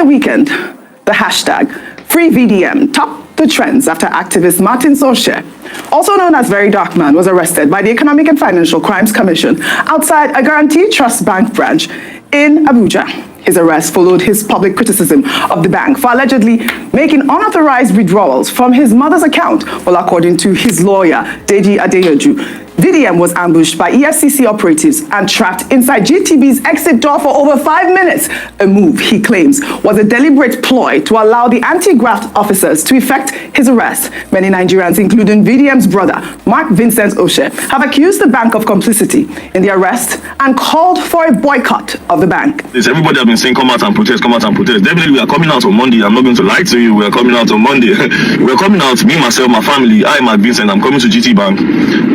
the weekend, the hashtag FreeVDM topped the trends after activist Martin Ojy, also known as VeryDarkMan, was arrested by the Economic and Financial Crimes Commission outside a Guaranty Trust Bank branch in Abuja. His arrest followed his public criticism of the bank for allegedly making unauthorized withdrawals from his mother's account. Well, according to his lawyer, Deji Adeyoju, VDM was ambushed by EFCC operatives and trapped inside GTB's exit door for over 5 minutes, a move he claims was a deliberate ploy to allow the anti-graft officers to effect his arrest. Many Nigerians, including VDM's brother, Mark Vincent Ojy, have accused the bank of complicity in the arrest and called for a boycott of the bank. Everybody has been saying, come out and protest, come out and protest. Definitely, we are coming out on Monday. I'm not going to lie to you. We are coming out on Monday. We are coming out, me, myself, my family. I, Mark Vincent, I'm coming to GT Bank,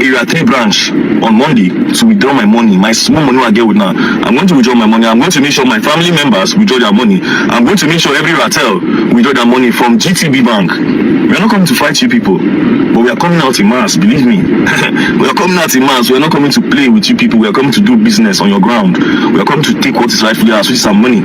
Area 3 branch on Monday to withdraw my money, my small money I get with now. I'm going to withdraw my money. I'm going to make sure my family members withdraw their money. I'm going to make sure every Ratel withdraw their money from GTB Bank. We are not coming to fight you people, but we are coming out in mass, believe me. We are coming out in mass. We are not coming to play with you people. We are coming to do business on your ground. We are coming to take what is rightfully ours, which is some money.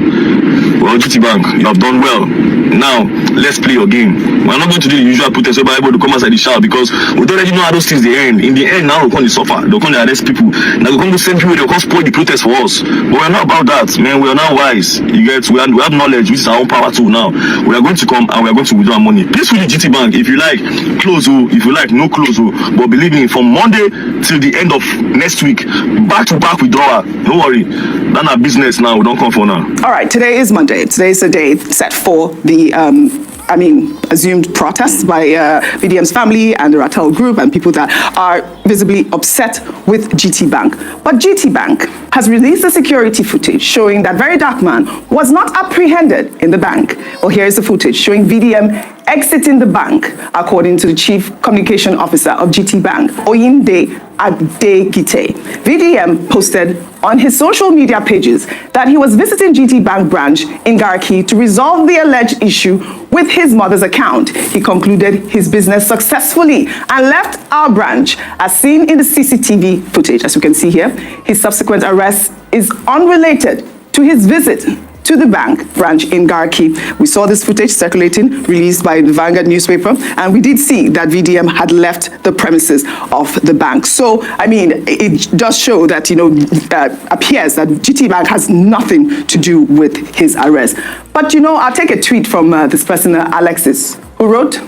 Well, GT Bank, you have done well. Now, let's play your game. We are not going to do the usual protest where everybody to come outside the shout because we don't already know how those things they end. In the end, now we're going to suffer. They're going to arrest people. Now we're going to send people. They're going to spoil the protest for us. But we're not about that, man. We are now wise. You get? We have knowledge, which is our own power too. Now we are going to come and we are going to withdraw money. Please with the GT Bank. If you like, close. If you like, no close. But believe me, from Monday till the end of next week, back to back withdrawal. Don't worry. That's our business now. We don't come for now. All right. Today is Monday. Today is the day set for the assumed protests by VDM's family and the Ratel group and people that are visibly upset with GT Bank. But GT Bank has released the security footage showing that VeryDarkMan was not apprehended in the bank. Well, here is the footage showing VDM exiting the bank, according to the Chief Communication Officer of GT Bank, Oyinde Adegite. VDM posted on his social media pages that he was visiting GT Bank branch in Garki to resolve the alleged issue with his mother's account. He concluded his business successfully and left our branch, as seen in the CCTV footage. As you can see here, his subsequent arrest is unrelated to his visit to the bank branch in Garki. We saw this footage circulating, released by the Vanguard newspaper, and we did see that VDM had left the premises of the bank. So, it does show that, appears that GT Bank has nothing to do with his arrest. But, I'll take a tweet from this person, Alexis, who wrote,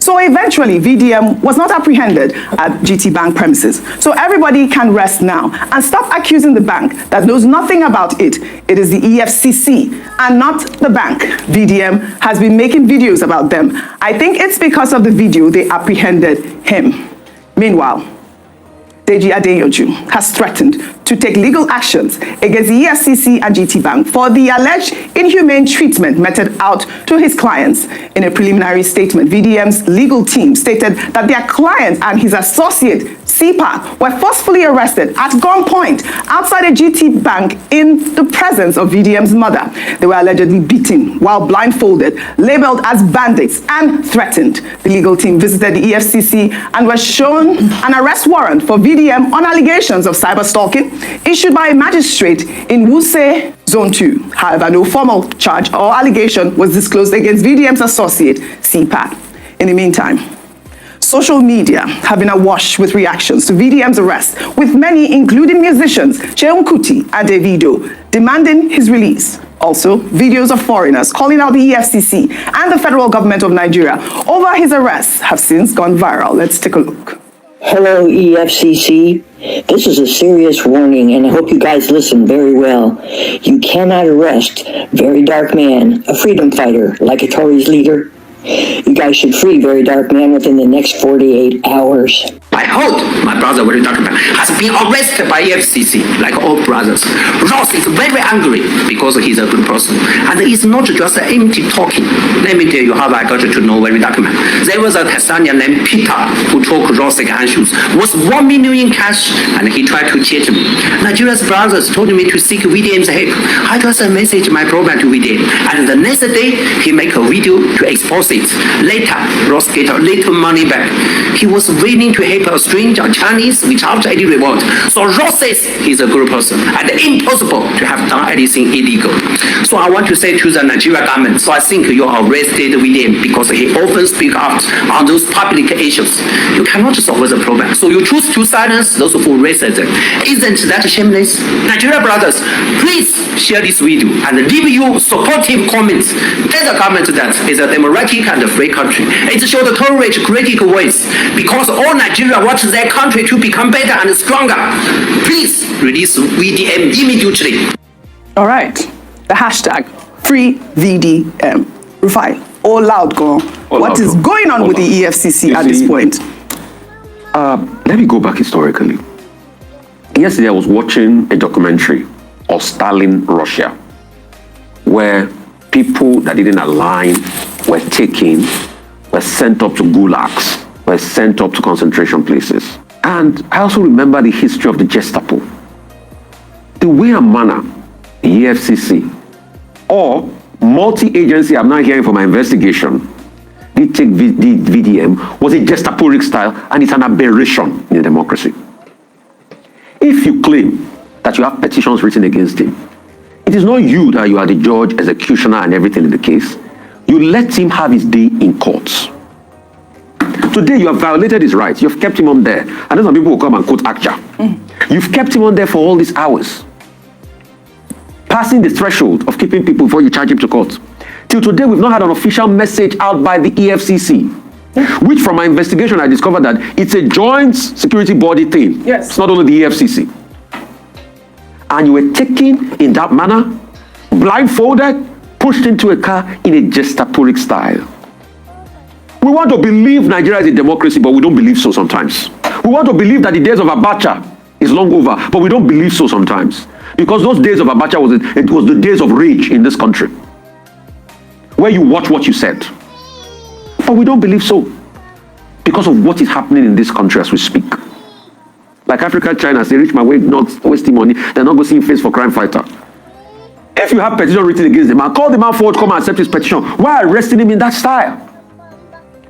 so eventually, VDM was not apprehended at GT Bank premises. So everybody can rest now and stop accusing the bank that knows nothing about it. It is the EFCC and not the bank. VDM has been making videos about them. I think it's because of the video they apprehended him. Meanwhile, Deji Adeyoju has threatened to take legal actions against the EFCC and GT Bank for the alleged inhumane treatment meted out to his clients. In a preliminary statement, VDM's legal team stated that their client and his associate, CPAC, were forcefully arrested at gunpoint outside a GT Bank in the presence of VDM's mother. They were allegedly beaten while blindfolded, labeled as bandits, and threatened. The legal team visited the EFCC and was shown an arrest warrant for VDM on allegations of cyber stalking issued by a magistrate in Wuse Zone 2. However, no formal charge or allegation was disclosed against VDM's associate, CPAC. In the meantime, social media have been awash with reactions to VDM's arrest, with many, including musicians Seun Kuti and Davido, demanding his release. Also, videos of foreigners calling out the EFCC and the federal government of Nigeria over his arrest have since gone viral. Let's take a look. Hello, EFCC. This is a serious warning, and I hope you guys listen very well. You cannot arrest VeryDarkMan, a freedom fighter, like a Tory's leader. You guys should free VeryDarkMan within the next 48 hours. I heard my brother VeryDarkMan has been arrested by EFCC, like all brothers. Ross is very angry because he's a good person. And it's not just empty talking. Let me tell you how I got to know VeryDarkMan. There was a Tanzanian named Peter who took Ross handshoes, was 1 million in cash, and he tried to cheat me. Nigeria's brothers told me to seek VDM's help. I just messaged my problem to VDM, and the next day he make a video to expose it. Later, Ross get a little money back. He was willing to help a stranger, a Chinese, without any reward. So Ross says he's a good person and impossible to have done anything illegal. So I want to say to the Nigerian government, so I think you arrested William because he often speaks out on those public issues. You cannot solve the problem. So you choose to silence those who raise them. Isn't that shameless? Nigerian brothers, please share this video and leave your supportive comments. Tell the government that it's a democratic and a free country. It should tolerate critical ways because all Nigeria wants their country to become better and stronger. Please release VDM immediately. All right. The hashtag free VDM. Rufai, all loud, go. What is going on with the EFCC at this point? Let me go back historically. Yesterday I was watching a documentary of Stalin, Russia, where people that didn't align were taken, were sent up to gulags, were sent up to concentration places. And I also remember the history of the Gestapo. The way and manner the EFCC or multi-agency, I'm not hearing from my investigation, did take the VDM was a Gestapo style, and it's an aberration in a democracy. If you claim that you have petitions written against him, it is not you that you are the judge, executioner, and everything in the case. You let him have his day in courts. Today, you have violated his rights. You've kept him on there. And then some people will come and quote Akcha. You've kept him on there for all these hours, passing the threshold of keeping people before you charge him to court. Till today, we've not had an official message out by the EFCC, which from my investigation, I discovered that it's a joint security body thing. Yes. It's not only the EFCC. And you were taken in that manner, blindfolded, pushed into a car in a Gestaporic style. We want to believe Nigeria is a democracy, but we don't believe so sometimes. We want to believe that the days of Abacha is long over, but we don't believe so sometimes. Because those days of Abacha was the days of rage in this country, where you watch what you said. But we don't believe so because of what is happening in this country as we speak. Like Africa, China, they reach my way, not wasting money. They're not going to see face for crime fighter. If you have petition written against them, I'll call the man forward, come and accept his petition. Why arresting him in that style?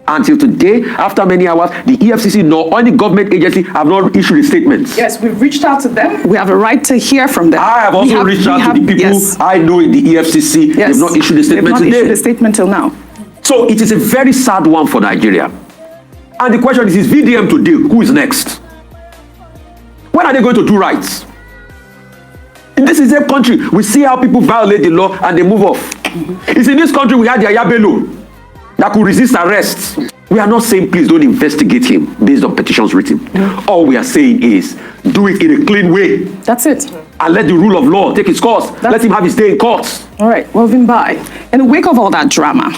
Until today, after many hours, the EFCC nor any government agency have not issued a statement. Yes, we've reached out to them. We have a right to hear from them. I have also reached out to the people I know in the EFCC. Yes. They've not issued a statement today. They've not issued a statement till now. So it is a very sad one for Nigeria. And the question is VDM to deal? Who is next? When are they going to do right? In this is a country, we see how people violate the law and they move off. It's in this country we had the Ayabelo that could resist arrest. We are not saying please don't investigate him based on petitions written. All we are saying is do it in a clean way. That's it. And let the rule of law take its course. Let him have his day in court. All right, moving by. In the wake of all that drama,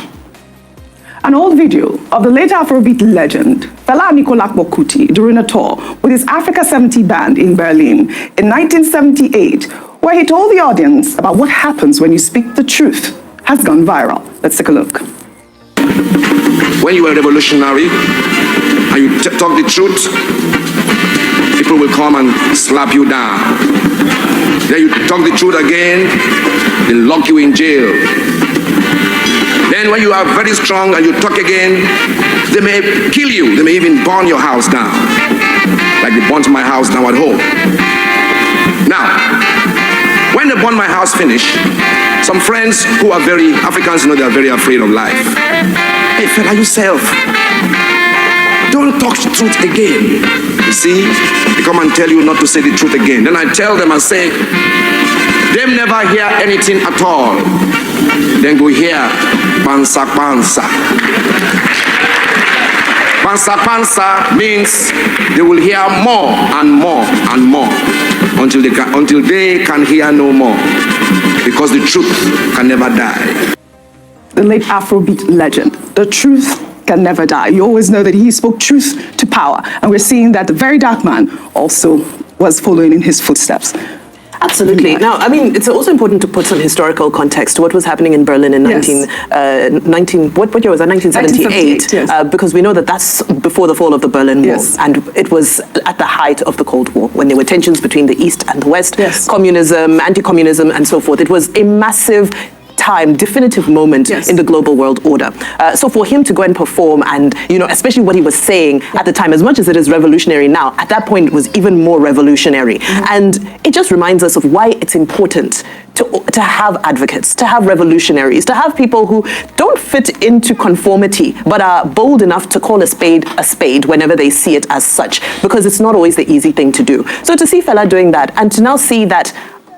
an old video of the late Afrobeat legend Fela Anikulapo Kuti during a tour with his Africa 70 band in Berlin in 1978, where he told the audience about what happens when you speak the truth, has gone viral. Let's take a look. When you are revolutionary and you talk the truth, people will come and slap you down. Then you talk the truth again, they lock you in jail. Then when you are very strong and you talk again, they may kill you. They may even burn your house down, like they burnt my house down at home. Now, when they burn my house finish, some friends who are very Africans, they are very afraid of life. Hey, fella, yourself, don't talk the truth again. You see, they come and tell you not to say the truth again. Then I tell them and say, them never hear anything at all. Then go hear pansa pansa. Pansa pansa means they will hear more and more and more until they can hear no more, because the truth can never die. The late Afrobeat legend, the truth can never die. You always know that he spoke truth to power, and we're seeing that the very dark man also was following in his footsteps. Absolutely. Now, I mean, it's also important to put some historical context to what was happening in Berlin in Yes. what year was that? 1978. Yes. Because we know that that's before the fall of the Berlin Wall. Yes. And it was at the height of the Cold War, when there were tensions between the East and the West, Yes. communism, anti-communism, and so forth. It was a massive time, definitive moment in the global world order. So for him to go and perform, and especially what he was saying at the time, as much as it is revolutionary now, at that point it was even more revolutionary. And it just reminds us of why it's important to have advocates, to have revolutionaries, to have people who don't fit into conformity, but are bold enough to call a spade whenever they see it as such, because it's not always the easy thing to do. So to see Fela doing that, and to now see that,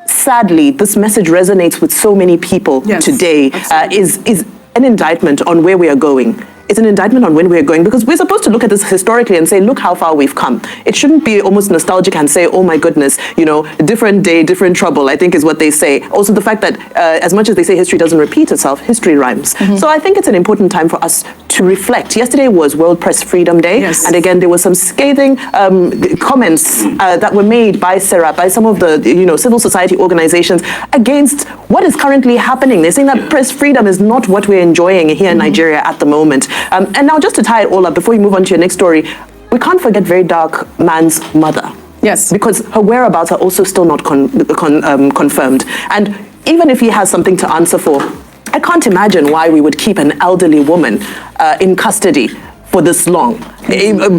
sadly, this message resonates with so many people today, is an indictment on where we are going. It's an indictment on when we're going, because we're supposed to look at this historically and say, look how far we've come. It shouldn't be almost nostalgic and say, oh my goodness, different day, different trouble, I think is what they say. Also the fact that as much as they say history doesn't repeat itself, history rhymes. So I think it's an important time for us to reflect. Yesterday was World Press Freedom Day. And again, there were some scathing comments that were made by SERAP, by some of the civil society organizations against what is currently happening. They're saying that press freedom is not what we're enjoying here in Nigeria at the moment. And now just to tie it all up, before you move on to your next story, we can't forget VeryDarkMan's mother. Yes. Because her whereabouts are also still not confirmed. And even if he has something to answer for, I can't imagine why we would keep an elderly woman in custody for this long,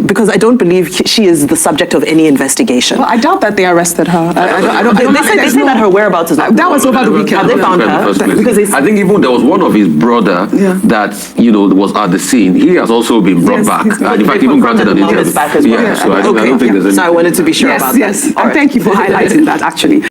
because I don't believe she is the subject of any investigation. Well, I doubt that they arrested her. They say that her whereabouts is not. That was over the weekend. Have they found her? Because I think even there was one of his brother that was at the scene. He has also been brought back, and in fact even granted an interview. back as well. So I don't think there's any. So I wanted to be sure about that. Yes, and thank you for highlighting that, actually.